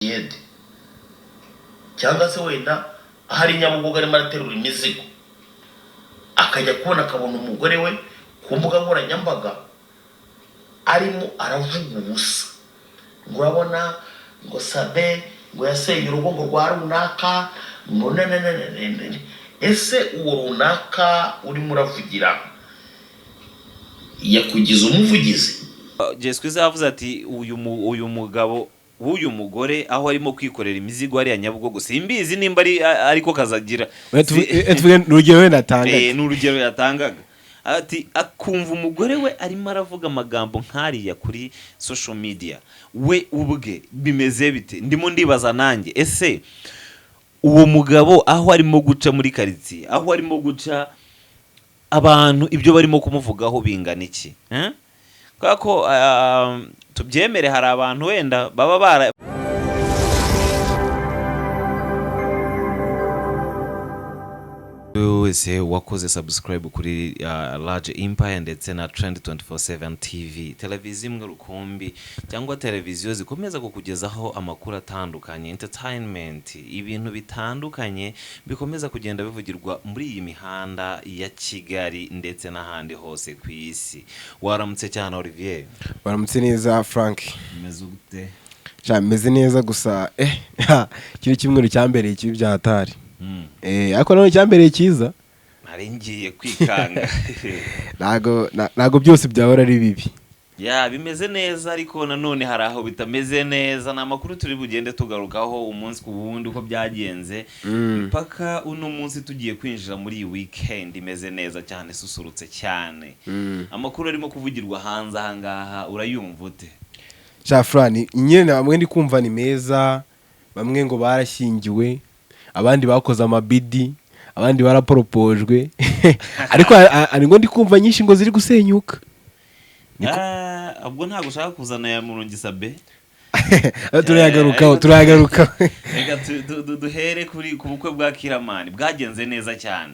yede cyangwa se wenda hari Nyabugogo arimo araterura imizigo akajya kubona akabona umugore we ku mbuga nkoranyambaga arimo aravuga ubusa ngo urabona ngo sabe ngo yasenye urugo ngo rwa runaka ngo ese uwo runaka urimo uravugira yakugize umuvugizi. Jeswiza yavuze ati uyu mugabo w'uyu mugore aho arimo kwikorera imizigo ari ya Nyabugogo simbizi nimba ariko kazagira urugero natangaga n'urugero yatangaga ati akumva umugore we arimo aravuga amagambo nk'ariya kuri social media we ubwe bimeze bite ndimo ndibaza nanjye ese uwo mugabo aho arimo guca muri karitsiye aho arimo guca abantu ibyo barimo kumuvugaho bingana iki kako tubyemere hari abantu wenda baba bara wese wakoze subscribe kuri Large Empire ndetse na Trend 24/7 TV televiziyo imwe rukumbi cyangwa televiziyo zikomeza kukugezaho amakuru atandukanye entertainment ibintu bitandukanye bikomeza kugenda bivugirwa muri iyi mihanda ya Kigali ndetse n'ahandi hose ku isi. Waramutse cyane Olivier? Waramutse neza Frank? Meze gute? Meze neza gusa kiri kimwe cyambereye kibi byahatari. Ako none cyambereye cyiza nari ngiye kwikanga nago byose byahora ari bibi bimeze neza ariko nanone hari aho bitameze neza n'amakuru turi bugende tugarukaho umunsi ku wundi uko byagenze paka uno munsi tugiye kwinjira muri iyi weekend imeze neza cyane susurutse cyane amakuru arimo kuvugirwa hanze ahangaha urayumva ute? Frani nyene bamwe ndi kumva ni meza bamwe ngo barashyingiwe abandi bakoze amabidi abandi baraporopojwe ariko ngo ndi kumva nyinshi ngo ziri gusenyuka ubwo ntago ushaka kuzana ya Murungi Sabe turayagaruka reka duhere ku bukwe bwa Kiramani bwagenze neza cyane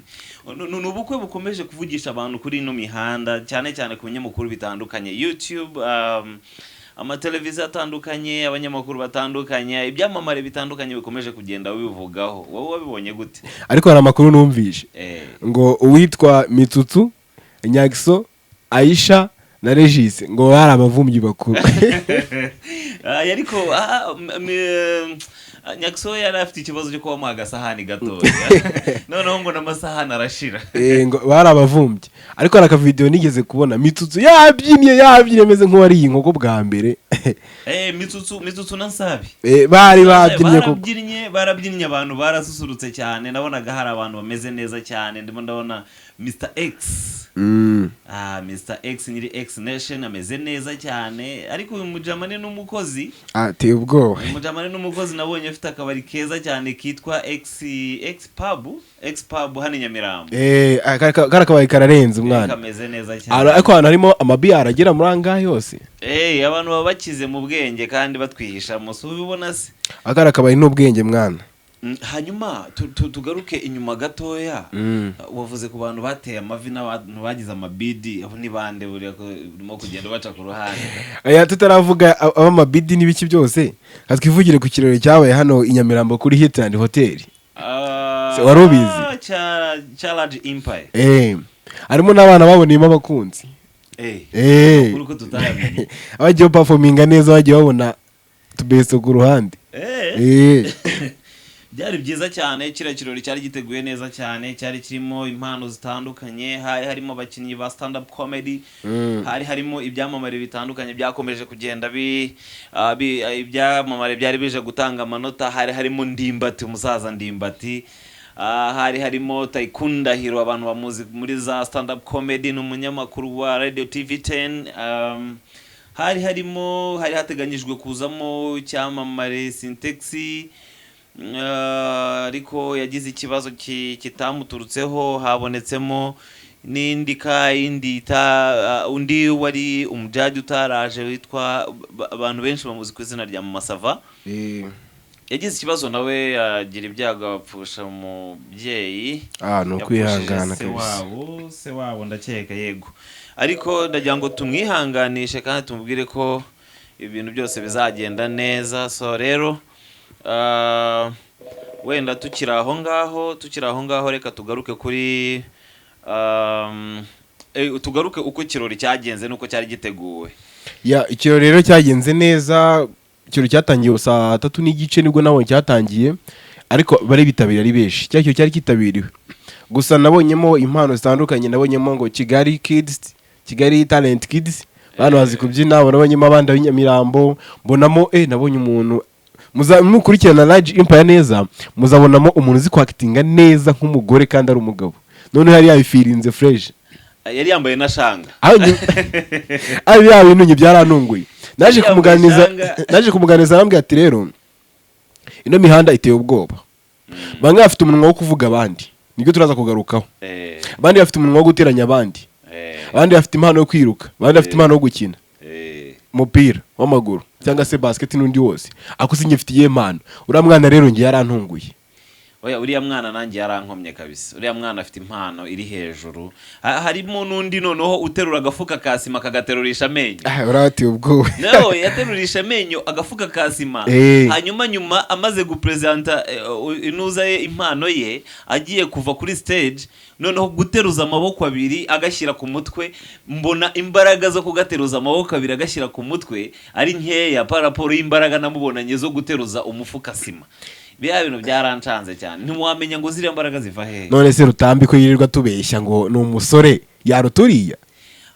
ni ubukwe bukomeje kuvugisha abantu kuri ino mihanda cyane cyane ku binyamakuru bitandukanye YouTube amateleviziyo atandukanye abanyamakuru batandukanye ibyamamare bitandukanye bikomeje kugenda bivugaho wowe wabibonye gute? Ariko hari amakuru numvishe ngo uwitwa Mitsutsu Nyagiso Aisha na Regis ngo bari abavumbyi bakuru ariko Nyagiso yari afite ikibazo cyo kuba agasahani gatoya noneho ngo n'amasahani arashira ngo bari abavumbyi ariko hari akavideo nigeze kubona Mitsutsu yabyinnye meze nk'uwari inkoko bwa mbere Mitsutsu na Sabi bari barabyinnye abantu barasusurutse cyane nabonaga hari abantu bameze neza cyane ndimo ndabona Mr X Mr X nyiri X Nation ameze neza cyane ariko uyu mujamane n'umukozi ateye ubwoba umujamane n'umukozi nabonye afite akabari keza cyane kitwa X Pub hano Nyamirambo karakabari kararenze umwana kameze neza cyane ariko hano harimo amabiyara agera muri angahe yose abantu baba bakize mu bwenge kandi batwihisha musu ubibona se akarakabari n'ubwenge mwana. Hanyuma tugaruke inyuma gatoya wavuze ku bantu bateye amavi n'abantu bagize amabidi abo ni bande burimo kugenda baca ku ruhande tutaravuga amabidi n'ibiki byose katwivugire ku kiraro cyabaye hano i Nyamirambo kuri Hilton Hotel warubizi cha Large Empire harimo n'abana baboneyemo abakunzi kuko tutaramenye abagiye performinga neza bagiye babona tubeso ku ruhande byari byiza cyane kirori cyari giteguye neza cyane cyari kirimo impano zitandukanye harimo abakinnyi ba stand up comedy harimo ibyamamare bitandukanye byakomeje kugenda ibyamamare byari bije gutanga amanota harimo Ndimbati umusaza Ndimbati harimo Taikunda Hero abantu bamuzi muri za stand up comedy n'umunyamakuru wa Radio TV 10 hari hateganyijwe kuzamo cyamamare Syntaxi ariko yagize ikibazo kitamuturutseho habonetsemo undi wari umujaji utaraje witwa abantu benshi bamuzi ku izina rya Masava yagize ikibazo nawe agira ibyago bapfusha umubyeyi no kwihangana se wabo ndakeka yego ariko ndagira ngo tumwihanganishe kandi tumubwire ko ibintu byose bizagenda neza so rero wenda tukiri aho ngaho reka tugaruke kuri tugaruke uko ikirori cyagenze nuko cyari giteguwe. Ikirori rero cyagenze neza. Ikirori cyatangiye saa 3:30 nibwo nabonye cyatangiye, ariko bari bitabiriye ari benshi. Cyacyo cyari kitabiriwe, gusa nabonyemo impano zitandukanye. Nabonyemo ngo Kigali Kids, Kigali Talent Kids, bano bazi kubyina. Nabonyemo abandi b'inyamirambo, mbonamo nabonye umuntu mukurikirana Large Empire neza, muzabonamo umuntu uzi kwactinga neza nk'umugore kandi ari umugabo. None hari yabifirinze fresh, yari yambaye na shanga. Ari ya bintu byarantunguye. Naje kumuganiza arambwira ati rero ino mihanda iteye ubwoba. Bamwe bafite umunwa wo kuvuga abandi, nibyo turaza kugarukaho. Abandi bafite umunwa wo guteranya abandi. Abandi bafite impano yo kwiruka, abandi bafite impano yo gukina umupira w'amaguru cyangwa se basket n'undi wose. Akusinge mfitiye impano. Uriya mwana rero ngiye yarantunguye. Oya, uriya mwana nanjye yarankomye kabisa. Uriya mwana afite impano iri hejuru. Harimo n'undi noneho uterura agafuka kasima kagaterurisha amenyo. Urati ubwo. No, yaterurisha amenyo agafuka kasima. Hanyuma amaze gupresenta inuza ye impano ye, agiye kuva kuri stage, noneho guteruza amaboko abiri agashyira ku mutwe. Mbona imbaraga zo kugateruza amaboko abiri agashyira ku mutwe ari nkeya paraporo y'imbaraga namubonanye zo guteruza umufuka sima. Biya bintu byarancanze cyane. Ntiwamenya ngo ziriya mbaraga ziva hehe. None se Rutambi ko yirirwa tubeshya ngo ni umusore yaruturiya.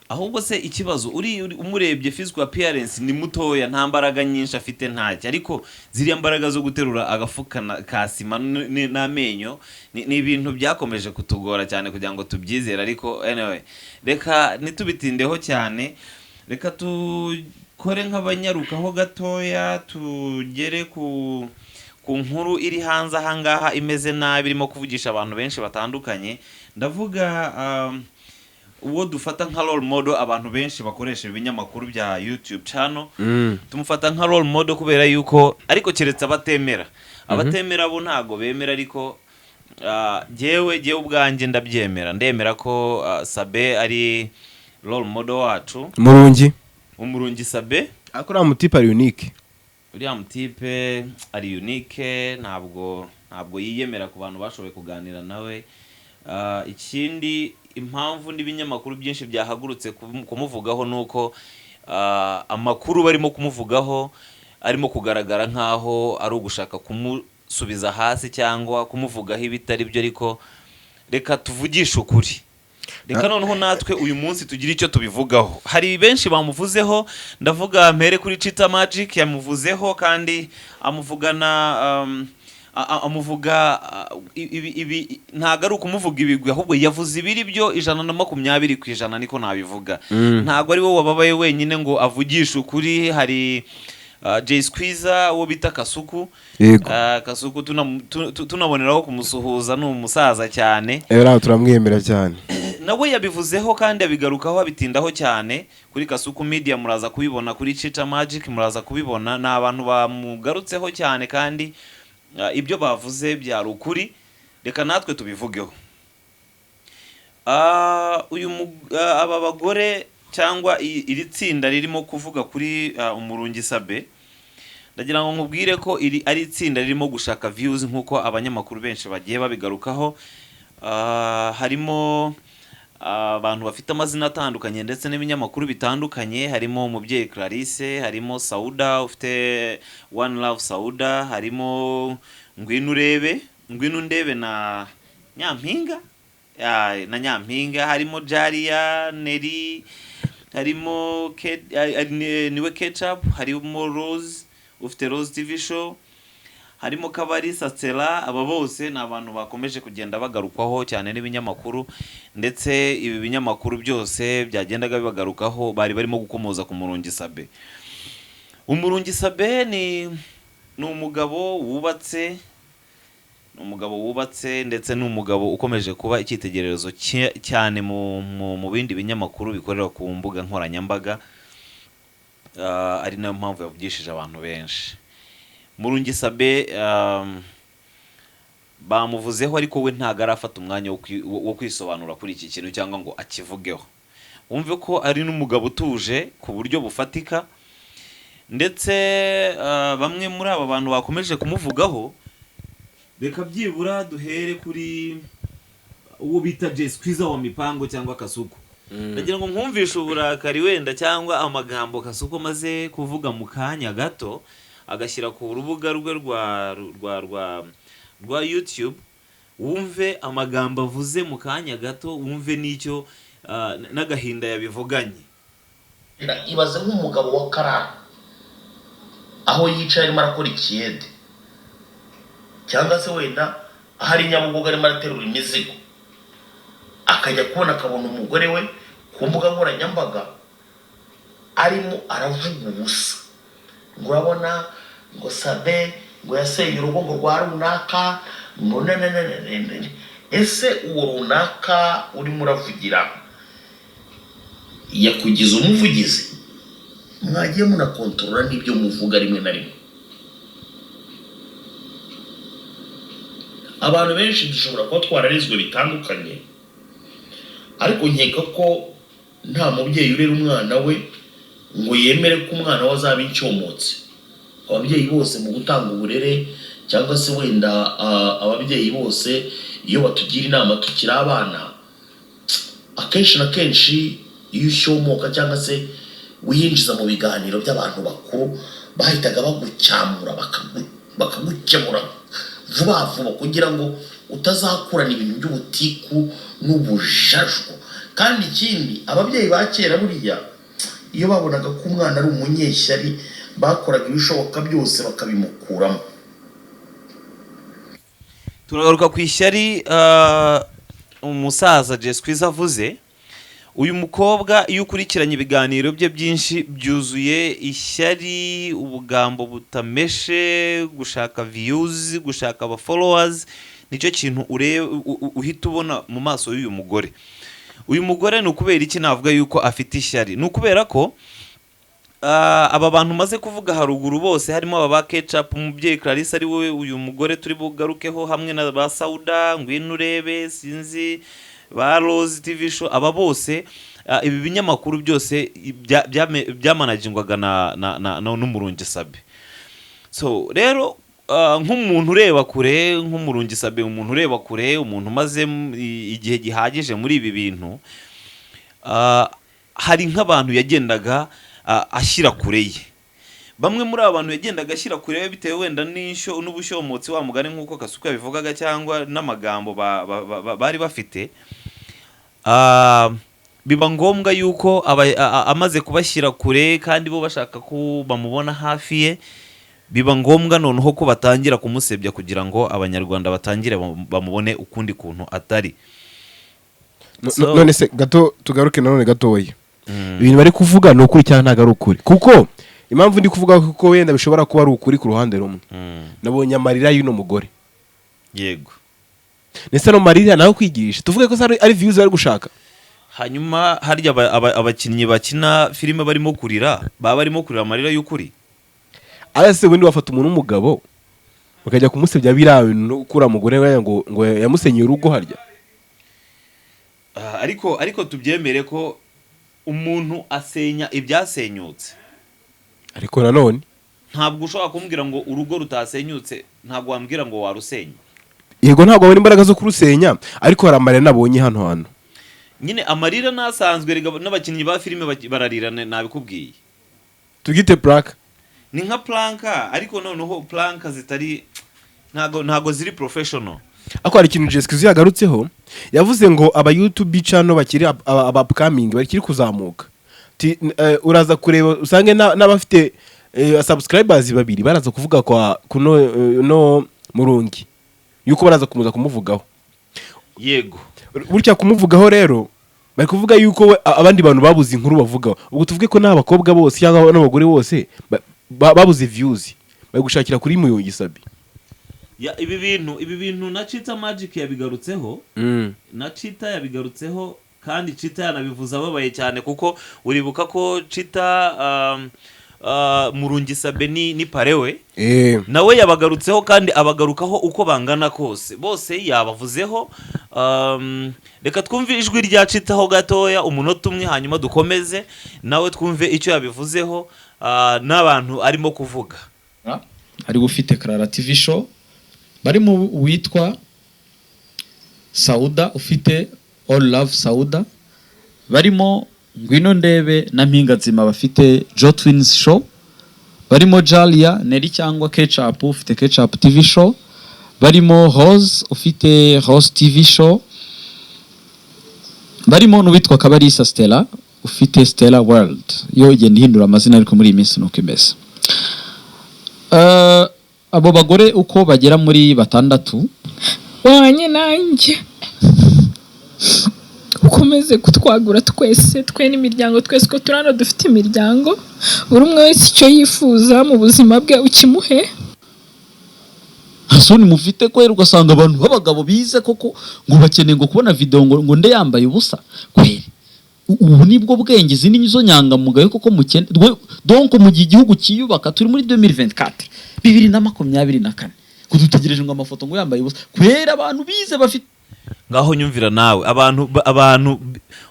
Ahubwo se ikibazo umurebye physical appearance ni mutoya, nta mbaraga nyinshi afite ntacyo, ariko ziriya mbaraga zo guterura agafuka kasima n'amenyo ni ibintu byakomeje kutugora cyane kugira ngo tubyizere. Ariko anyway, reka nitubitindeho cyane, reka tukore nk'abanyarukaho gatoya tugere ku nkuru iri hanze ahangaha imeze nabi, irimo kuvugisha abantu benshi batandukanye. Ndavuga uwo dufata nka role model abantu benshi bakoresha ibinyamakuru bya YouTube channel. Tumufata nka role model kubera yuko, ariko keretse abatemera bo ntago bemera, ariko jewe ubwanjye ndabyemera. Ndemera ko Sabe ari role model wacu. Umurungi Sabe akora mutipe ari unique. Uriya mutipe ari unique, ntabwo yiyemera ku bantu bashoboye kuganira nawe. Ikindi impamvu n'ibinyamakuru byinshi byahagurutse kumuvugaho nuko amakuru barimo kumuvugaho arimo kugaragara nkaho ari ugushaka kumusubiza hasi cyangwa kumuvugaho ibitari byo. Ariko reka tuvugishe ukuri, reka noneho natwe uyu munsi tugira icyo tubivugaho. Hari benshi bamuvuzeho, ndavuga mpere kuri Cheetah Magic yamuvuzeho kandi amuvuga ibi ntago ari ukumuvuga ibigwi, ahubwo yavuze ibiri byo 120%, niko nabivuga. Ntago ari wowe wababaye wenyine ngo avugishe ukuri. Hari Jay Squeezer wo bita Kasuku. Kasuku tunaboneraho kumusuhuza, ni umusaza cyane. Turamwemera cyane. Nawe yabivuzeho kandi abigarukaho abitindaho cyane. Kuri Kasuku Media muraza kubibona, kuri Cheetah Magic muraza kubibona. Ni abantu bamugarutseho cyane kandi ibyo bavuze byari ukuri. Reka natwe tubivugeho. Aba bagore cyangwa iri tsinda ririmo kuvuga kuri umurungi Sabe, ndagira ngo nkubwire ko ari itsinda ririmo gushaka views nkuko abanyamakuru benshi bagiye babigarukaho. Harimo abantu bafite amazina atandukanye ndetse n'ibinyamakuru bitandukanye. Harimo umubyeyi Clarisse, harimo Sauda ufite One Love Sauda, harimo Ngwino Ndebe na Nyampinga harimo Jaria Neri, harimo niwe Ketchup, harimo Rose ufite Rose TV show, harimo Kabari Satsela. Aba bose ni abantu bakomeje kugenda bagarukwaho cyane n'ibinyamakuru, ndetse ibi binyamakuru byose byagendaga bibagarukaho bari barimo gukomoza ku Murungi Sabe. Umurungi Sabe ni umugabo wubatse, ndetse n'umugabo ukomeje kuba icyitegererezo cyane mu bindi binyamakuru bikorera ku mbuga nkoranyambaga. Ari nayo mpamvu yavugishije abantu benshi. Murungi Sabe bamuvuzeho, ariko we ntago arafata umwanya wo kwisobanura kuri iki kintu cyangwa ngo akivugeho. Wumve ko ari n'umugabo utuje ku buryo bufatika. ndetse bamwe muri aba bantu bakomeje kumuvugaho. Reka byibura duhere kuri uwo bita Jesquiza wa mipango cyangwa Kasuku. Ndagira ngo nkumvishe uburakari wenda cyangwa amagambo Kasuku maze kuvuga mu kanya gato agashyira ku rubuga rwe rwa YouTube, wumve amagambo avuze mu kanya gato, wumve n'icyo n'agahinda yabivuganye. Ibaze nk'umugabo wa Karara aho yicaye arimo arakora ikiyede, cyangwa se wenda ahari Nyabugogo arimo araterura imizigo, akajya kubona akabona umugore we ku mbuga nkoranyambaga arimo aravuga ubusa, ngo urabona ngo Sabe ngo yasenye urugo ngo rwa runaka, ngo ese uwo runaka urimo uravugira yakugize umuvugizi? Mwagiye munakontorora n'ibyo muvuga rimwe na rimwe. Abantu benshi dushobora kuba twararizwe bitandukanye, ariko nkeka ko nta mubyeyi urera umwana we ngo yemere ko umwana we azaba incyomotse. Ababyeyi bose mu gutanga uburere cyangwa se wenda ababyeyi bose iyo batugira inama tukiri abana, akenshi na kenshi iyo ushyomoka cyangwa se wiyinjiza mu biganiro by'abantu bakuru, bahitaga bagucyamura bakagukemura vuba vuba kugira ngo utazakurana ibintu by'ubutiku n'ubujajwa. Kandi ikindi, ababyeyi ba kera buriya iyo babonaga ko umwana ari umunyeshyari bakoraga ibishoboka byose bakabimukuramo. Turagaruka ku ishyari umusaza Jesquiza avuze. Uyu mukobwa iyo ukurikiranye ibiganiro bye byinshi byuzuye ishyari, ubugambo butameshe, gushaka views, gushaka aba followers. Nicyo kintu uhita ubona mu maso y'uyu mugore. Uyu mugore ni ukubera iki navuga yuko afite ishyari? Ni ukubera ko aba bantu maze kuvuga haruguru bose, harimo aba ba Ketchup, umubyeyi Clarisse ari we uyu mugore turi bugarukeho, hamwe na ba Sauda, Ngwino urebe, sinzi ba Rose TV show, aba bose ibi binyamakuru byose byamanagingwaga n'umurungi Sabe. So rero nk'umuntu ureba kure, nk'umurungi Sabe, umuntu ureba kure, umuntu maze igihe gihagije muri ibi bintu, hari nk'abantu yagendaga ashyira kure ye. Bamwe muri abantu yagendaga ashyira kure ye bitewe wenda n'ubushyomotsi wa mugani nk'uko Kasuku yabivugaga, cyangwa n'amagambo bari bafite. Biba ngombwa yuko amaze kubashyira kure kandi bo bashaka ko bamubona hafi ye, biba ngombwa noneho ko batangira kumusebya kugira ngo abanyarwanda batangire bamubone ukundi kuntu atari. None se gato tugaruke nanone gatoya. Ibintu bari kuvuga ni ukuri cyangwa ntago ari ukuri? Kuko impamvu ndi kuvuga ko wenda bishobora kuba ari ukuri ku ruhande rumwe, nabonye amarira y'uno mugore. Yego. Nese no marira naho kwigisha tuvuge ko ari views bari gushaka. Hanyuma harya abakinnyi bakina filime barimo kurira, baba barimo kurira amarira y'ukuri. Arase windi wafata umuntu umugabo bakajya kumusebya birawe no kura mugore we ngo yamusenyeye urugo harya. Ariko tubyemere ko umuntu asenya ibyasenyutse. Ariko nanone ntabwo ushobora kumbwira ngo urugo rutasenyutse, ntabwo wambwira ngo warusenya. Yego ntabwo abona imbaraga zo kurusenya, ariko hari amarira nabonye hano. Nyine amarira nasanzwe n'abakinnyi ba filime bararira, nabikubwiye. Tugite plank. Ni nka planka, ariko noneho planka zitari ntago ziri professional. Ako hari ikintu Jesquiza yagarutseho, yavuze ngo aba YouTube channel bakiri aba upcoming bakiri kuzamuka. Uraza kureba usange n'abafite subscribers babiri baraza kuvuga kwa no murungi yuko baraza kumuza kumuvugaho. Yego. Burya kumuvugaho rero bari kuvuga yuko abandi bantu babuze inkuru bavugaho. Ubwo tuvuge ko n'abakobwa bose cyangwa n'abagore bose babuze views bari gushakira kuri Muyongi Sabe. Ya ibi bintu na Chita Magic yabigarutseho. Na Chita yabigarutseho kandi Chita yanabivuza ababaye cyane kuko uribuka ko Chita Murungi Sabe ni parewe nawe yabagarutseho kandi abagarukaho uko bangana kose, bose yabavuzeho reka twumve ijwi ryacitaho gatoya umunota umwe hanyuma dukomeze nawe twumve icyo yabivuzeho n'abantu arimo kuvuga. Ari ufite Clara TV show barimo witwa Sauda, ufite All Love Sauda, barimo Ngwino Ndebe na Mpinga Nzima bafite Joe Twins show, barimo Jalia Neri cyangwa Ketchup ufite Ketchup TV show, barimo Rose ufite Rose TV show, barimo n'uwitwa Kabarisa Stella ufite Stella World. Yo igenda ihindura amazina ariko muri iyi minsi nuko imeze. Abo bagore uko bagera muri batandatu wanye nanjye ukomeze kutwagura twese twe n'imiryango twese ko turano dufite imiryango, buri umwe wese icyo yifuza mu buzima bwe ukimuhe. Hasoni mufite kwera ugasanga abantu b'abagabo bize koko ngo bakeneye ngo kubona video ngo nde yambaye ubusa kwera. Ubu nibwo bwenge zini nizo nyangamugayo koko mukene donc mu gihugu kiyubaka turi muri 2024 2024 kudutegereje ngo amafoto ngo yambaye ubusa kwera abantu bize bafite. Ngaho nyumvira nawe abantu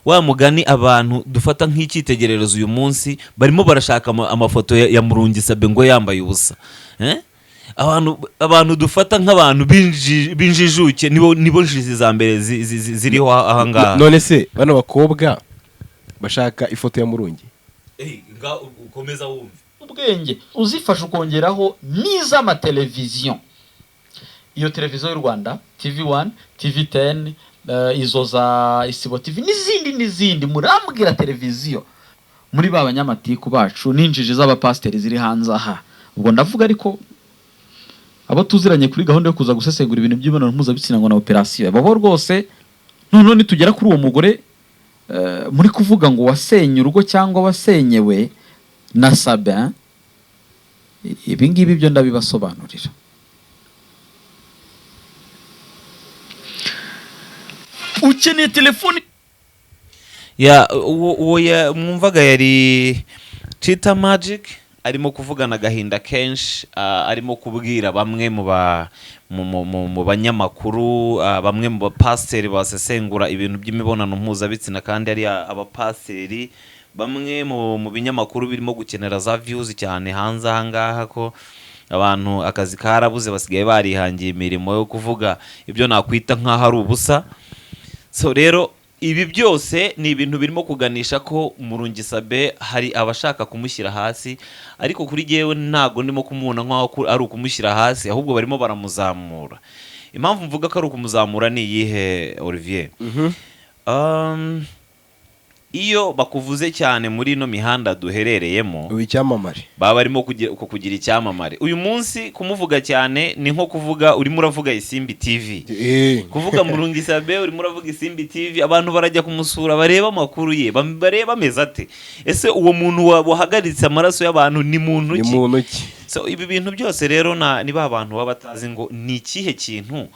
wa mugani abantu dufata nk'icyitegererezo uyu munsi barimo barashaka amafoto ya Murungi Sabe ngo yambaye ubusa. Abantu dufata nk'abantu binjijuke nibo njizi za mbere ziriho aha ngaha. None se bano bakobwa bashaka ifoto ya Murungi? Ukomeza wumve ubwenge uzifasha ukongeraho niza ama televiziyo. Iyo televiziyo y'u Rwanda TV1 TV10 izo za Isibo TV n'izindi murambwira televiziyo muri ba banyamatiku bacu n'injiji z'abapasteri ziri hanze aha. Ubwo ndavuga ariko abo tuziranye kuri gahunda yo kuza gusesengura ibintu by'imibonano mpuzabitsina ngo na operation abo rwose none tugera kuri uwo mugore muri kuvuga ngo wasenye urugo cyangwa wasenyewe na Sabin. Ibi ngibi byo ndabibasobanurira. Ukeneye telefoni uwo mwumvaga yari Cheetah Magic arimo kuvugana agahinda kenshi, arimo kubwira bamwe mu banyamakuru, bamwe mu bapasteri basesengura ibintu by'imibonano mpuzabitsina kandi ari abapasteri, bamwe mu binyamakuru birimo gukenera za views cyane hanze aha ngaha ko abantu akazi karabuze basigaye barihangiye imirimo yo kuvuga ibyo nakwita nk'aho ari ubusa. So rero ibi byose ni ibintu birimo kuganisha ko Murungi Sabe hari abashaka kumushyira hasi, ariko kuri jewe ntago ndimo kumubona nk'aho ari ukumushyira hasi, ahubwo barimo baramuzamura. Impamvu mvuga ko ari ukumuzamura ni iyihe Olivier? Iyo bakuvuze cyane muri no mihanda duherereyemo icyamamare baba barimo kugira icyamamare. Uyu munsi kumuvuga cyane ni nko kuvuga urimo uravuga Isimbi TV, kuvuga Murungi Sabe urimo uravuga Isimbi TV, abantu barajya kumusura bareba amakuru ye, bareba ameze ate, ese uwo muntu wahagaritse amaraso y'abantu ni muntu ki? So ibi bintu byose rero ni ba bantu baba batazi ngo ni ikihe kintu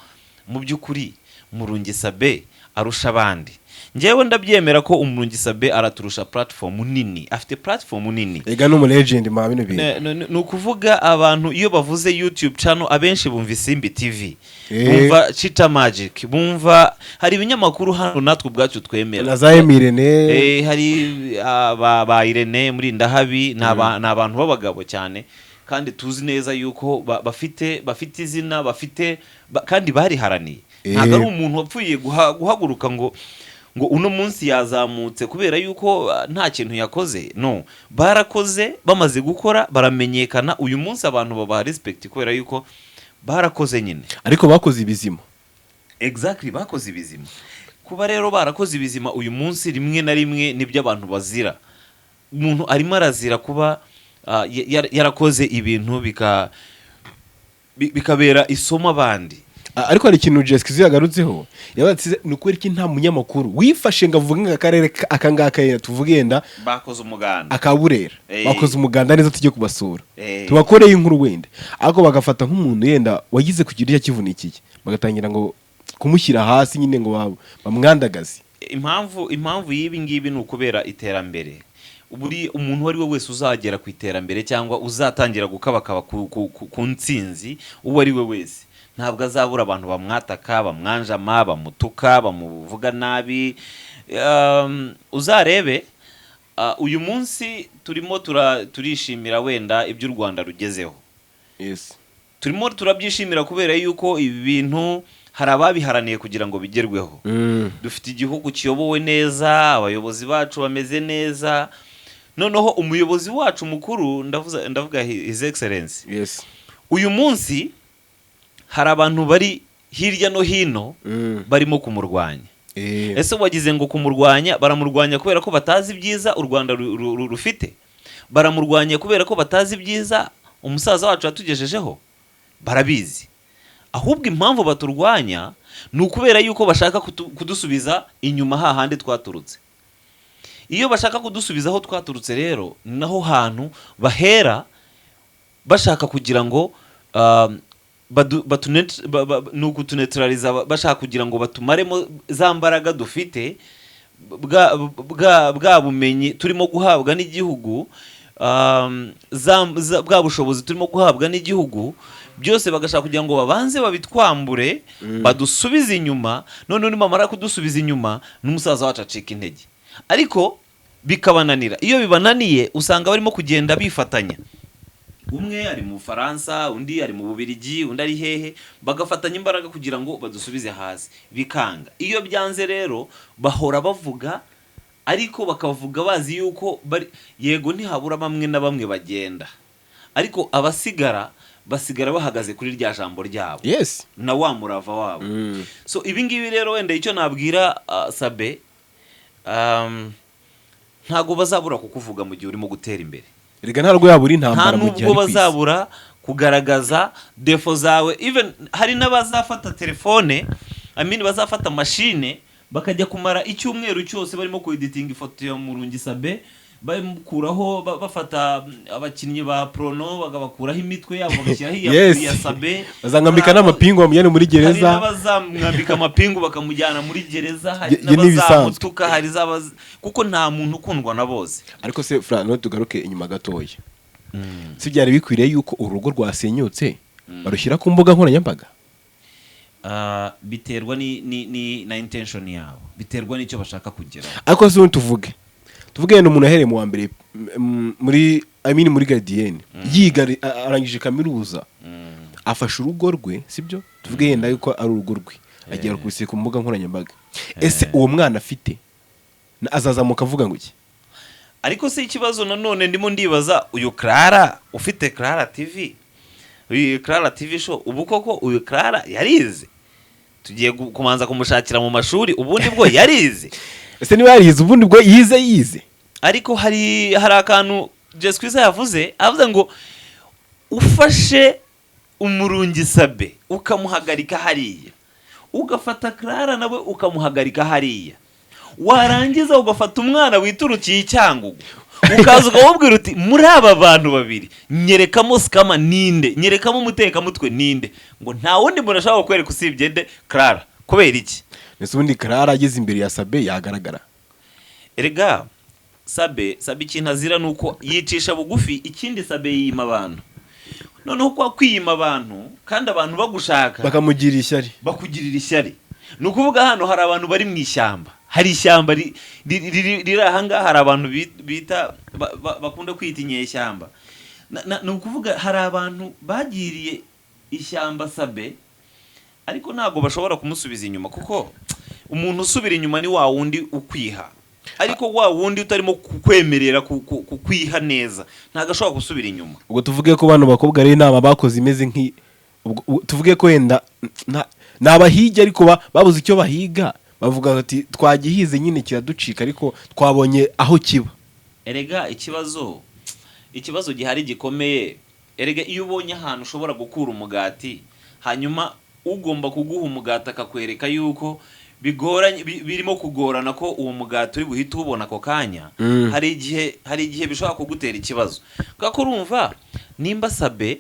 mu by'ukuri Murungi Sabe arusha abandi. Njewe ndabyemera ko Murungi Sabe araturusha platform nini, afite platform nini. Ega no mu legend ma bino bintu. Nukuvuga abantu iyo bavuze YouTube channel abenshi bumva Isimbi TV, bumva Cheetah Magic, bumva hari ibinyamakuru hano natwe ubwacu twemera. Na za Irene. Hari ba Irene muri Ndahabi n'abantu b'abagabo cyane kandi tuzi neza yuko bafite izina, kandi bariharaniye. Ntago ari umuntu wapfuye guhaguruka ngo uno munsi yazamutse kubera yuko nta kintu yakoze. No, barakoze, bamaze gukora baramenyekana, uyu munsi abantu baba respect kubera yuko barakoze nyine, ariko bakoze ibizima. Exactly, bakoze ibizima. Kuba rero barakoze ibizima uyu munsi rimwe na rimwe nibyo abantu bazira. Umuntu arimo arazira kuba yarakoze ibintu bikabera isomo abandi. Ariko hari ikintu Jessica yagarutseho yabatse nukuri ki nta munyamakuru wifashe ngavuga ng'akarere akangaka tuvugenda bakoze umuganda akaburera bakoze umuganda neza tujye kubasura tubakoreye inkuru wenda, ariko bagafata nk'umuntu yenda wagize kugira icyo kivunikiye bagatangira ngo kumushyira hasi nyine ngo bamwandagaze. Impamvu y'ibi ngibi ni ukubera iterambere. Buri umuntu wari we wese uzagera ku iterambere cyangwa uzatangira gukabakaba ku ntsinzi uwo ari we wese ntabwo azabura abantu bamwataka, bamwanjama, bamutuka, bamuvuga nabi. Uzarebe uyu munsi turimo turishimira wenda ibyo u Rwanda rugezeho. Yes. Turimo turabyishimira kubera yuko ibi bintu hari ababiharaniye kugira ngo bigerweho. Dufite igihugu kiyobowe neza, abayobozi bacu bameze neza. Noneho umuyobozi wacu mukuru ndavuga His Excellency. Yes. Uyu munsi hari abantu bari hirya no hino barimo kumurwanya. Ese wagize ngo kumurwanya, baramurwanya kubera ko batazi ibyiza u Rwanda rufite? Baramurwanya kubera ko batazi ibyiza umusaza wacu yatugejejeho? Barabizi. Ahubwo impamvu baturwanya ni ukubera yuko bashaka kudusubiza inyuma hahandi twaturutse. Iyo bashaka kudusubiza aho twaturutse rero, naho hantu bahera bashaka kugira ngo nukutunetraliza, bashaka kugira ngo batumaremo za mbaraga dufite, bwa bumenyi turimo guhabwa n'igihugu, bwa bushobozi turimo guhabwa n'igihugu, byose bagashaka kugira ngo babanze babitwambure, badusubize inyuma. None nimamara kudusubiza inyuma n'umusaza wacu acika intege. Ariko bikabananira. Iyo bibananiye usanga barimo kugenda bifatanya. Umwe ari mu Faransa, undi ari mu Bubiligi, undi ari hehe, bagafatanya imbaraga kugira ngo badusubize hasi. Bikanga. Iyo byanze rero bahora bavuga, ariko bakavuga bazi yuko yego ntihabura bamwe na bamwe bagenda. Ariko basigara bahagaze kuri rya jambo ryabo. Yes. Na wa murava wabo. So ibingibi rero wenda icyo nabwira Sabe, ntago bazabura kukuvuga mu gihe urimo gutera imbere. Erega ntarwo yabura intambara mu gihe ntabwo bazabura kugaragaza defo zawe. Even hari n'abazafata telefone, bazafata machine bakajya kumara icyumweru cyose barimo ku editing ifoto ya Murungi Sabe, bamukuraho bafata abakinnyi ba prono bagabakuraho imitwe yabo bagashyiraho iya Sabe, bazangambika n'amapingu bamujyana muri gereza. Hari n'abazamwambika amapingu bakamujyana muri gereza, hari n'abazamutuka, kuko nta muntu ukundwa na bose. Ariko se Fra, no tugaruke inyuma gatoya. Si byari bikwiriye yuko urugo rwasenyutse barushyira ku mbuga nkoranyambaga? Biterwa na intention yabo, biterwa n'icyo bashaka kugera. Ariko se tuvuge n'umuntu ahereye mu wa mbere muri Guardian, yiga arangije kaminuza, afashe urugo rwe, sibyo? Tuvuge yenda yuko ari urugo rwe, agiye kubiseka ku mbuga nkoranyambaga. Ese uwo mwana afite azazamuka avuga ngo iki? Ariko se ikibazo nanone ndimo ndibaza, uyu Clara ufite Clara TV, uyu Clara TV show, ubu koko uyu Clara yarize? Tugiye kumanza kumushakira mu mashuri, ubundi bwo yarize? Ese niba yarize ubundi bwo yize? Ariko hari akantu Jesquiza yavuze, avuze ngo ufashe Umurungi Sabe ukamuhagarika hariya, ugafata Clara nawe ukamuhagarika hariya, warangiza ugafata umwana witurukiye icyangugu, ukaza ukawubwira uti muri aba bantu babiri nyerekamo skama ninde, nyerekamo umutekamutwe ninde, ngo nta wundi muntu ashaka kwereka usibye nde Clara. Kubera iki? Nese ubundi Clara ageze imbere ya Sabe yagaragara. Erega Sabe ikintu azira nuko yicisha bugufi, ikindi Sabe yima abantu. Noneho kwa kwiyima abantu kandi abantu bagushaka bakamugirira ishyari, bakugirira ishyari. Nukuvuga hano hari abantu bari mu ishyamba, hari ishyamba riri ahanga, hari abantu bita bakunda kwita inyeshyamba. Nukuvuga hari abantu bagiriye ishyamba Sabe, ariko ntago bashobora kumusubiza inyuma, kuko umuntu usubira inyuma ni wa wundi ukwiha. Ariko wa wundi utarimo kukwemerera kukwiha neza ntago ashobora gusubira inyuma. Ubwo tuvuge ko bano bakobwa ari inama bakoze imeze nki, tuvuge ko wenda nabahige ariko babuze icyo bahiga, bavuga ati twagihize nyine kiraducika ariko twabonye aho kiba. Erega ikibazo gihari gikomeye. Erega iyo ubonye ahantu ushobora gukura umugati, hanyuma ugomba kuguha umugati akakwereka yuko bigoranye, birimo kugorana ko uwo mugati uri buhite ubona ako kanya, hari igihe bishobora kugutera ikibazo. Kuko urumva nimba Sabe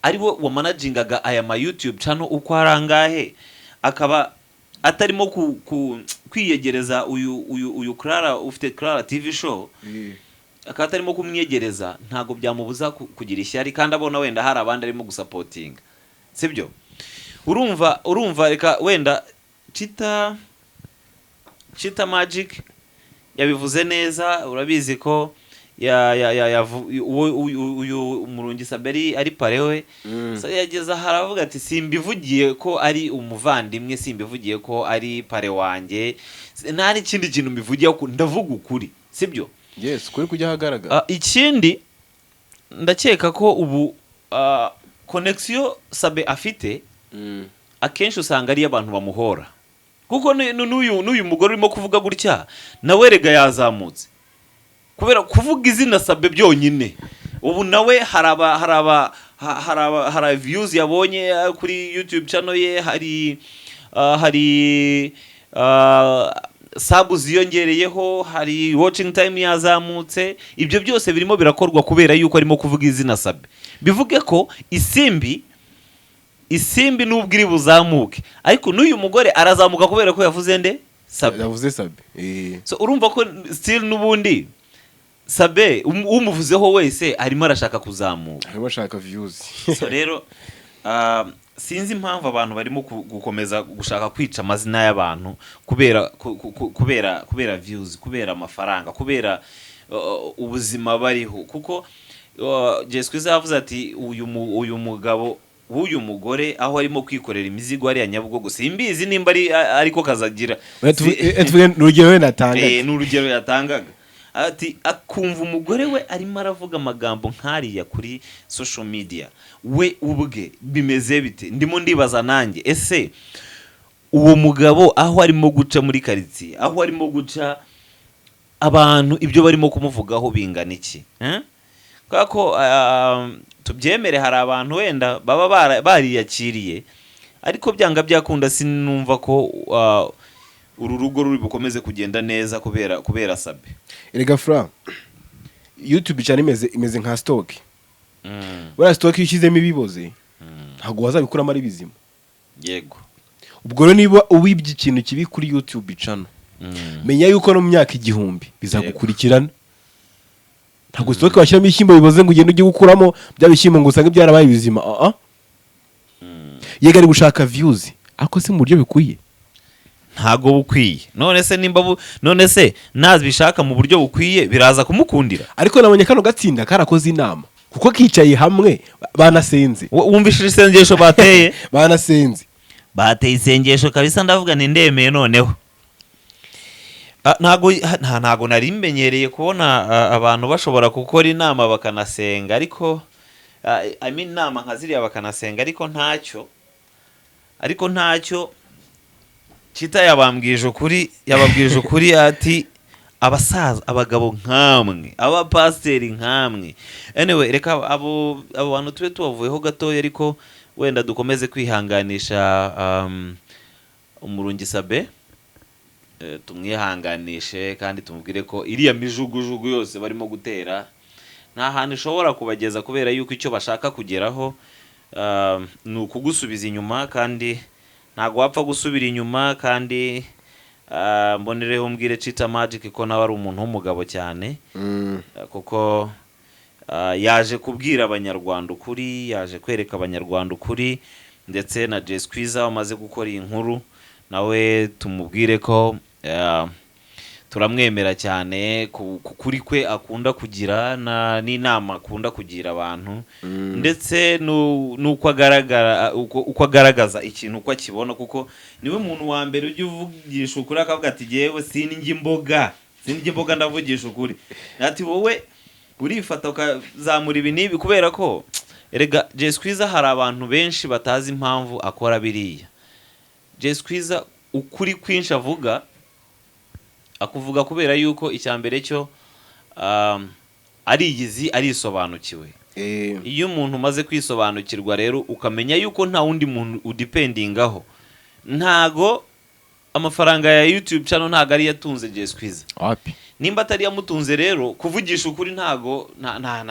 ari we wa managingaga aya ma YouTube channel uko arangahe, akaba atarimo kwiyegereza uyu Clara ufite Clara TV show, akaba atarimo kumwiyegereza, ntago byamubuza kugira ishyari kandi abona wenda hari abandi arimo gusupportinga, sibyo? urumva reka wenda Chita Magic yabivuze neza, urabizi ko uyu Umurungi Saberi ari parewe, yageza haravuga ati simbivugiye ko ari umuvandimwe, simbivugiye ko ari pare wanjye, nta n'ikindi kintu mbivugiye ko ndavuga ukuri, sibyo? Yes, kuri kujya hagaragara. Ikindi ndakeka ko ubu connection Sabe afite akenshi usanga ari abantu bamuhora, kuko n'uyu mugore urimo kuvuga gutya nawe rega yazamutse kubera kuvuga izina Sabe byonyine. Ubu nawe hari views yabonye kuri YouTube channel ye, hari subs yongereyeho, hari watching time yazamutse. Ibyo byose birimo birakorwa kubera yuko arimo kuvuga izina Sabe. Bivuge ko isimbi nubwo iri buzamuke, ariko n'uyu mugore arazamuka kubera ko yavuze nde Sabe. Yavuze Sabe. So urumva ko still nubundi Sabe umuvuzeho wese arimo arashaka kuzamuka, arimo ashaka views. So rero sinzi impamvu abantu barimo gukomeza gushaka kwica amazina y'abantu kubera views, kubera amafaranga, kubera ubuzima bariho. Kuko Jesquiza yavuze ati uyu mugabo w'uyu mugore aho arimo kwikorera imizigo ari ya Nyabugogo, simbizi nimba ariko kazagira. Urugero natangaga. N'urugero yatangaga ati akumva umugore we arimo aravuga amagambo nk'ariya kuri social media, we ubwe bimeze bite? Ndimo ndibaza nanjye, ese uwo mugabo aho arimo guca muri quartier, aho arimo guca abantu ibyo barimo kumuvugaho bingana iki? Kako tubyemere hari abantu wenda baba bariyakiriye, ariko byanga byakunda sinumva ko uru rugo ruri bukomeze kugenda neza kubera Sabe. Erega Fra, YouTube cyane imeze nka stock. Wala stock yishizemo ibiboze, ntago wazabikuramo ari bizima. Yego. Ubwo rero niba uwibye ikintu kibi kuri YouTube channel, menya yuko no mu myaka 1000 bizagukurikirana. Ntago stock washyiramo ishyimbo biboze ngo ugende ujye gukuramo bya bishyimbo ngo usange byarabaye bizima. Yega ari gushaka views, ako se mu buryo bikwiye. Ntago bukwiye. None se nazbishaka mu buryo bukwiye biraza kumukundira. Ariko nabonye kano gatsinda karakoze inama, kuko kicaye hamwe banasenze. Wumvishije isengesho bateye? Banasenze. Bateye isengesho kabisa, ndavuga ni ndemeye noneho. Ntago narimbenyereye kubona abantu bashobora gukora inama bakanasenga, ariko inama nkaziriya bakanasenga, ariko ntacyo Chita yababwije ukuri ati abasaza, abagabo nkamwe, abapasteri nkamwe. Anyway, reka abo bantu tube tubavuyeho gatoya, ariko wenda dukomeze kwihanganisha Umurungi Sabe, tumwihanganishe kandi tumubwire ko iriya mijugujugu yose barimo gutera nta hantu ishobora kubageza, kubera yuko icyo bashaka kugeraho ni ukugusubiza inyuma, kandi ntago wapfa gusubira inyuma. Kandi mbonereho mbwire Chita Magic ko nawe ari umuntu w'umugabo cyane, kuko yaje kubwira abanyarwanda ukuri, yaje kwereka abanyarwanda ukuri, ndetse na Jesquiza wamaze gukora iyi nkuru nawe tumubwire ko turamwemera cyane kuri kwe akunda kugira n'inama akunda kugira abantu, ndetse nuko agaragaza ikintu uko akibona, kuko niwe muntu wa mbere ujye uvugisha ukuri akavuga ati jewe sinjye imboga ndavugisha ukuri. Ati wowe urifata ukazamura ibi nibi, kubera ko erega Jesquiza hari abantu benshi batazi impamvu akora biriya. Jesquiza ukuri kwinshi avuga akuvuga kubera yuko icyambere cyo arisobanukiwe. Iyo umuntu umaze kwisobanukirwa rero ukamenya yuko nta wundi muntu udependingaho, ntago amafaranga ya YouTube channel ntago ari yatunze Jesquiza. Nimba atari yamutunze rero kuvugisha ukuri ntago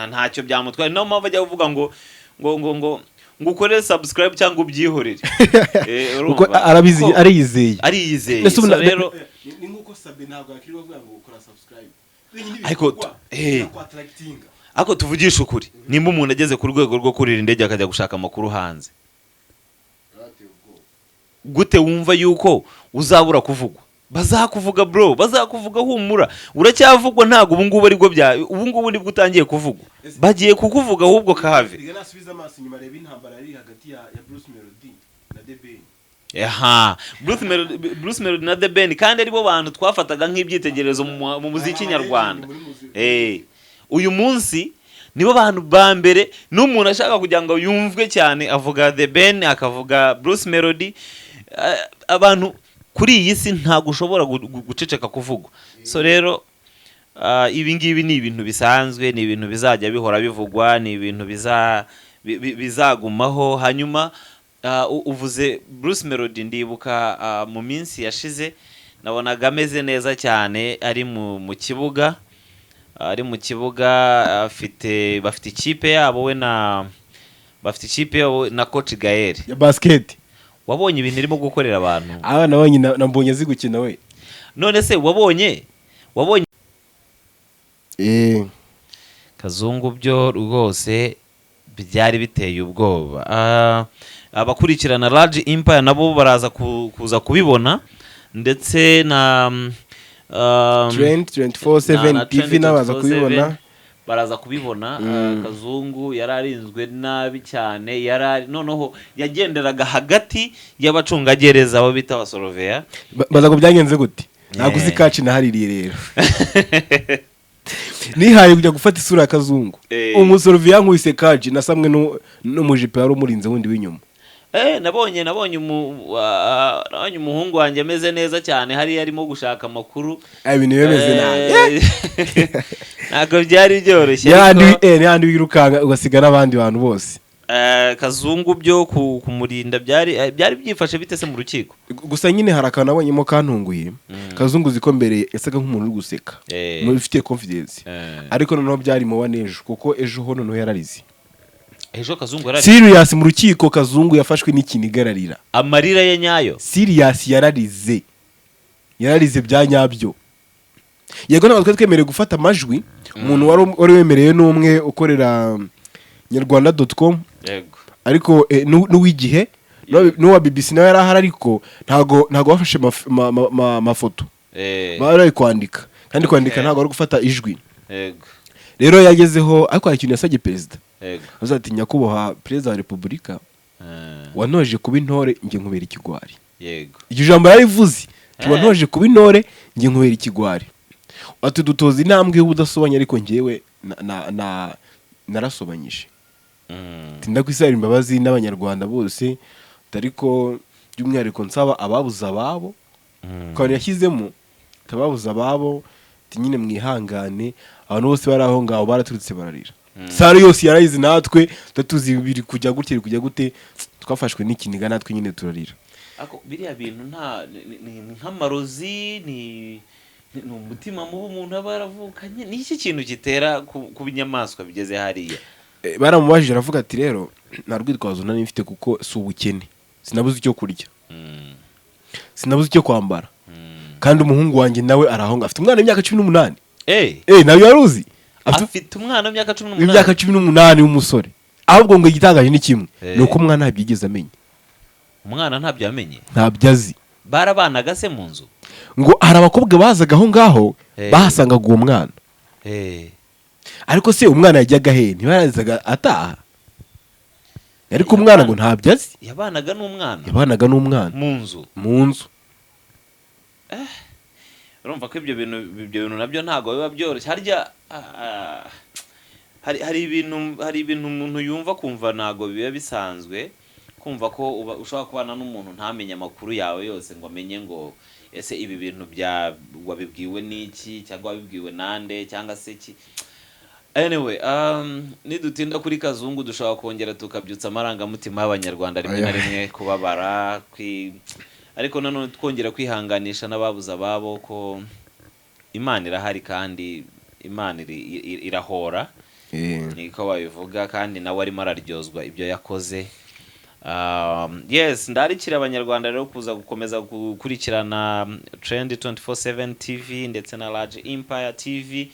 ntacyo byamutwara. No mpamvu ajya kuvuga ngo ukore subscribe cyangwa ubyihorere. Uko arabizi ariyizeye. Rero ni nkuko Sabe ntabwo yakiriwe kuvuga ngo ukora subscribe. Ako tuvugisha ukuri, nimba umuntu ageze ku rwego rwo kurira indege akajya gushaka amakuru hanze, gute wumva yuko uzabura kuvugwa? Bazakuvuga bro, bazakuvuga humura, uracyavugwa ntago ubu ngubu aribwo ubu ngubu nibwo utangiye kuvugwa, bagiye kukuvuga ahubwo kahave. nasubiza amaso inyuma reba intambara ari hagati ya Bruce Melody na The Ben. Aha, Bruce Melody na The Ben kandi aribo bantu twafataga nk'ibyitegererezo mu muziki nyarwanda. Uyu munsi nibo bantu ba mbere n'umuntu ashaka kugira ngo yumvwe cyane avuga The Ben akavuga Bruce Melody. Abantu kuri iyi si ntago ushobora guceceka kuvugwa. So rero ibi ngibi ni ibintu bisanzwe, ni ibintu bizajya bihora bivugwa, ni ibintu bizagumaho. Hanyuma uvuze Bruce Melody, ndibuka mu minsi yashize nabonaga ameze neza cyane ari mu kibuga, bafite ikipe yabo na coach Gael ya basket. Wabonye ibintu irimo gukorera abantu? Nabonye nambonye azi gukina we. None se wabonye Kazungu byo rwose byari biteye ubwoba. Abakurikirana Large Empire nabo baraza kuza kubibona, ndetse na Trend 24/7 TV nabaza kubibona, baraza kubibona. Kazungu yararinzwe nabi cyane, noneho yagenderaga hagati y'abacungagereza abo bita abasorovea. Baza ko byangenze gute? Ntabwo uzi kaci nahaririye rero. Nihaye kujya gufata isura ya Kazungu, umusorovea nkubise kaci nasamwe n'umujipe yari umurinze wundi w'inyuma. Nabonye umuhungu wanjye ameze neza cyane, hari yarimo gushaka amakuru. Ibintu bimeze nabi. Ntabwo byari byoroshye. Yandi wirukanga ugasiga n'abandi bantu bose. Kazungu byo kumurinda byari byifashe bitese mu rukiko. Gusa nyine haraka nabonyemo kantunguye. Kazungu ziko mbere yasaga nk'umuntu uri guseka, mufite confidence. Ariko noneho byari mu wanejo, kuko ejo ho noneho yararize. Ejo Kazungu yarari serious mu rukiko. Kazungu yafashwe n'ikinigararira, amarira ye nyayo. Serious yararize bya nyabyo. Yego ntabwo twemereye gufata amajwi. Umuntu wari wemereye n'umwe ukorera nyarwanda.com. Yego. Ariko n'uwigihe n'uwa BBC nawe yarahari, ariko ntago bafashe amafoto. Bari kwandika, kandi kwandika ntago ari gufata ijwi. Yego. Rero yagezeho ariko hari ikintu yasabye perezida. Yego. Azati nyakubahwa perezida wa Repubulika, wanoje kuba intore nge nkubera ikigwari. Yego. Iryo jambo yarivuze, wanoje kuba intore nge nkubera ikigwari. Ati dutoza intambwe y'ubudasobanya, ariko ngewe narasobanyije. Ndakwisabira imbabazi n'abanyarwanda bose, ariko by'umwihariko nsaba ababuza ababo. Kandi yashyizemo tababuza ababo, nyine mwihangane. Abantu bose bari aho ngaho baraturutse bararira. Sare yose yarayize, natwe tatuzi biri kujya gute twafashwe n'ikiniga, natwe nyine turarira. Ako biriya bintu nk'amarozi, ni umutima mubi umuntu aba yaravukanye. Ni iki kintu gitera ku binyamaswa bigeze hariya? Baramubajije aravuga ati rero nta rwitwazo nari mfite, kuko si ubukene, sinabuze icyo kurya, sinabuze icyo kwambara. Kandi umuhungu wanjye nawe arahonga, afite umwana w'imyaka 18. Nawe yaruzi afite umwana w'imyaka 18. Imyaka 18 w'umusore. Ahubwo ngo igitangaje ni kimwe, nuko umwana ntabyigeze amenya. Umwana ntabyo yamenye, ntabyo azi. Barabanaga se mu nzu? Ngo hari abakobwa bazaga aho ngaho bahasangaga uwo mwana. Ariko se umwana yajyaga he? Ntibarazaga ataha. Ariko umwana ngo ntabyo azi. Yabanaga n'umwana mu nzu. Urumva ko ibyo bintu nabyo ntago biba byoroshye. Hari ibintu umuntu yumva kumva ntago biba bisanzwe, kumva ko ushobora kubana n'umuntu ntamenye amakuru yawe yose, ngo amenye ngo ese ibi bintu wabibwiwe n'iki, cyangwa wabibwiwe nande, cyangwa se iki. Anyway, nidutinda kuri Kazungu dushobora kongera tukabyutsa amarangamutima y'abanyarwanda rimwe na rimwe, kubabara ariko nanone twongera kwihanganisha n'ababuza ababo, ko Imana irahari kandi Imana irahora. Niko babivuga, kandi nawe arimo araryozwa ibyo yakoze. Yes, ndarikira abanyarwanda rero kuza gukomeza gukurikirana Trend 24/7 TV ndetse na Large Empire TV.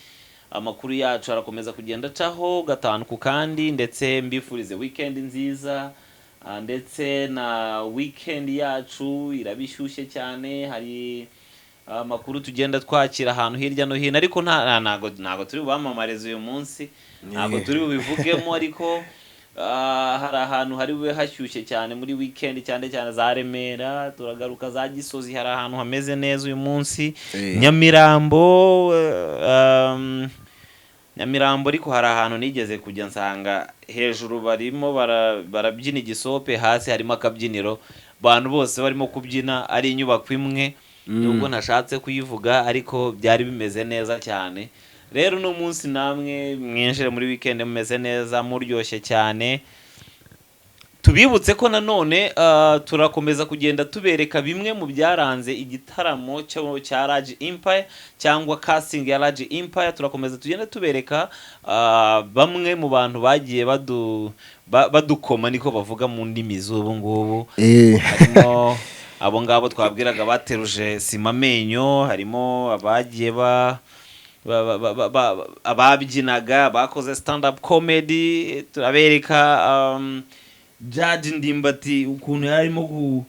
Amakuru yacu arakomeza kugenda caho gatanu ku kandi, ndetse mbifurize weekend nziza. ndetse na weekend yacu irabishyushye cyane. Hari amakuru tugenda twakira ahantu hirya no hino, ariko ntago turi bubamamarize uyu munsi, ntago turi bubivugemo, ariko hari ahantu hari bube hashyushye cyane muri weekend, cyane cyane za Remera, turagaruka za Gisozi, hari ahantu hameze neza uyu munsi. Nyamirambo ariko hari ahantu nigeze kujya nsanga hejuru barimo barabyina igisope, hasi harimo akabyiniro, abantu bose barimo kubyina, ari inyubako imwe, nubwo nashatse kuyivuga ariko byari bimeze neza cyane. Rero no munsi namwe mwinjire muri weekend mumeze neza, muryoshye cyane. Tubibutse ko nanone turakomeza kugenda tubereka bimwe mu byaranze igitaramo cya Large Empire cyangwa casting ya Large Empire. Turakomeza tugenda tubereka bamwe mu bantu bagiye badukoma, niko bavuga mu ndimi z'ubu ngubu. Harimo abo ngabo twabwiraga bateruje sima amenyo, harimo abagiye ababyinaga, bakoze stand up comedy. Turabereka Judge Ndimbati ukuntu yarimo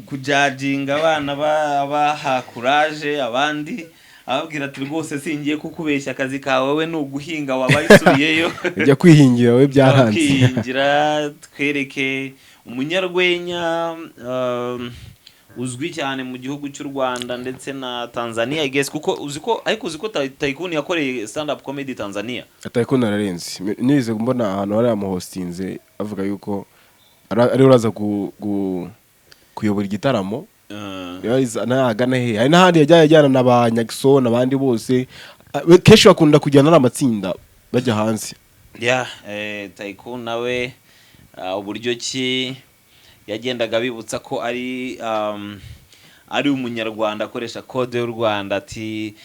kujudginga abana baha courage abandi, ababwira ati rwose singiye kukubeshya, akazi kawe we ni uguhinga, wabayisubiyeyo ujya kwihingira we byaranze. Kwihingira. Twereke umunyarwenya uzwi cyane mu gihugu cy'u Rwanda ndetse na Tanzania, I guess, kuko uziko Tycoon yakoreye stand up comedy Tanzania. Tycoon ararenze, nize mbona ahantu hari amuhostinze avuga yuko ari uraza kuyobora igitaramo. Nahagana he, hari n'ahandi yajyana n'abanyagiso n'abandi bose, kenshi bakunda kujyana n'amatsinda bajya hanze. Tycoon nawe uburyo ki yagendaga bibutsa ko ari umunyarwanda akoresha code y'u Rwanda, ati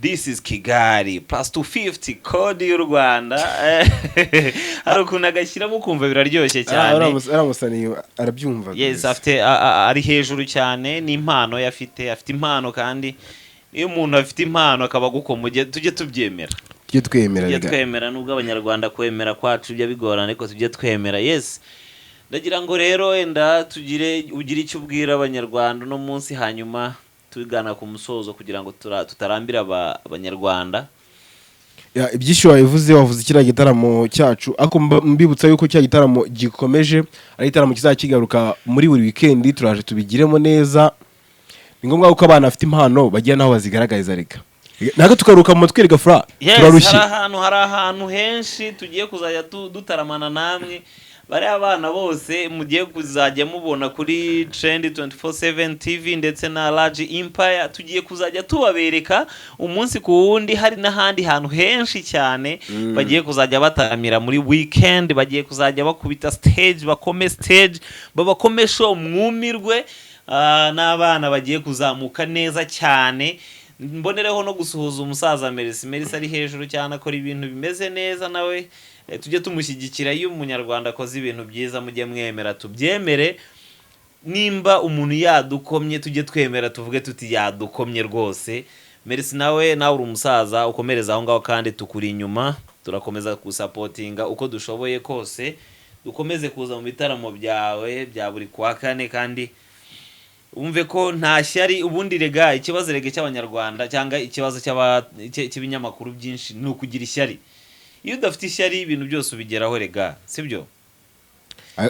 this is Kigali plus 250 code y'u Rwanda. Hari ukuntu agashyiramo kumva biraryoshye cyane. Aramusaniye arabyumva. Yes, ari hejuru cyane, n'impano afite impano, kandi iyo umuntu afite impano akaba gukomuge tujye tubyemera. Tujye twemera nubwo abanyarwanda kwemera kwacu bya bigorana, ariko tujye twemera. Yes, ndagira ngo rero wenda ugire icyo ubwira abanyarwanda no munsi, hanyuma tugana ku musozo kugira ngo tutarambira abanyarwanda. Ibyishimo wavuze kiriya gitaramo cyacu, ako mbibutsa yuko cya gitaramo gikomeje, ari igitaramo kizakigaruka muri buri weekend. Turaje tubigiremo neza, ni ngombwa ko abana bafite impano bagiye naho bazigaragariza. Reka nako tukaruka mu mutwe rega fra, turarushye. Hari ahantu henshi tugiye kuzajya dutaramana namwe. Bari abana bose mugiye kuzajya mubona kuri Trend 24/7 TV ndetse na Large Empire, tugiye kuzajya tubabereka umunsi ku wundi. Hari n'ahandi hantu henshi cyane bagiye kuzajya bataramira muri weekend, bagiye kuzajya bakubita stage, bakome stage, babakome show mwumirwe. N'abana bagiye kuzamuka neza cyane. Mbonereho no gusuhuza umusaza Merisi ari hejuru cyane, akora ibintu bimeze neza, nawe tujye tumushyigikira. Iyo umunyarwanda akoze ibintu byiza mujye mwemera tubyemere. Nimba umuntu yadukomye tujye twemera tuvuge tuti yadukomye rwose. Merisi nawe uri umusaza, ukomereza aho ngaho kandi tukuri inyuma. Turakomeza gusupportinga uko dushoboye kose, dukomeze kuza mu bitaramo byawe bya buri kwa kane, kandi umve ko nta shyari. Ubundi rega ikibazo cy'abanyarwanda cyangwa ikibazo cy'ibinyamakuru byinshi ni ukugira ishyari. Iyo udafite ishyari ibintu byose ubigeraho rega, sibyo?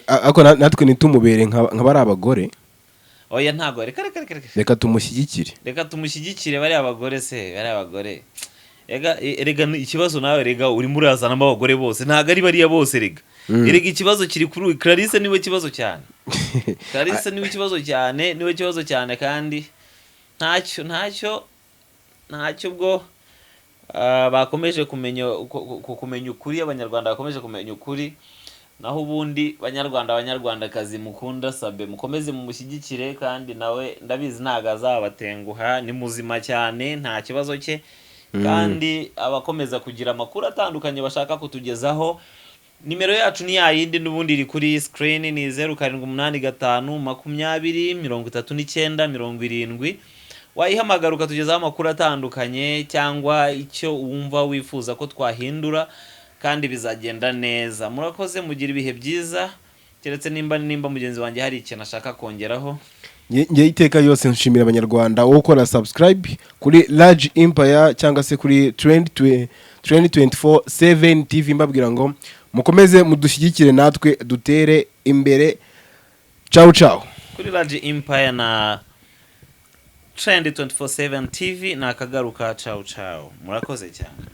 Ako natwe nitumubere nk'abari abagore. Oya ntago, reka tumushyigikire bari abagore se, bari abagore. Rega ikibazo nawe rega urimo urazanamo abagore bose, ntago ari bariya bose rega. Rega ikibazo kiri kuri Clarisse, niwe kibazo cyane. Clarisse niwe kibazo cyane, kandi ntacyo ubwo bakomeje kumenya ukuri, abanyarwanda bakomeje kumenya ukuri. Naho ubundi abanyarwandakazi mukunda Sabe, mukomeze mumushyigikire, kandi nawe ndabizi ntago azabatenguha, ni muzima cyane, nta kibazo cye. Kandi abakomeza kugira amakuru atandukanye bashaka kutugezaho, nimero yacu ni yayindi n'ubundi iri kuri screen, ni 0785203970. Wayihamagara ukatugezaho amakuru atandukanye, cyangwa icyo wumva wifuza ko twahindura, kandi bizagenda neza. Murakoze, mugira ibihe byiza keretse nimba mugenzi wanjye hari ikintu ashaka kongeraho. ngiye iteka yose nshimira abanyarwanda wo gukora subscribe kuri Large Empire cyangwa se kuri 2024/7 TV, mbabwira ngo mukomeze mudushyigikire natwe dutere imbere. Ciao ciao. Kuri Large Empire na Trend 24/7 TV nakagaruka. Ciao ciao, murakoze cyane.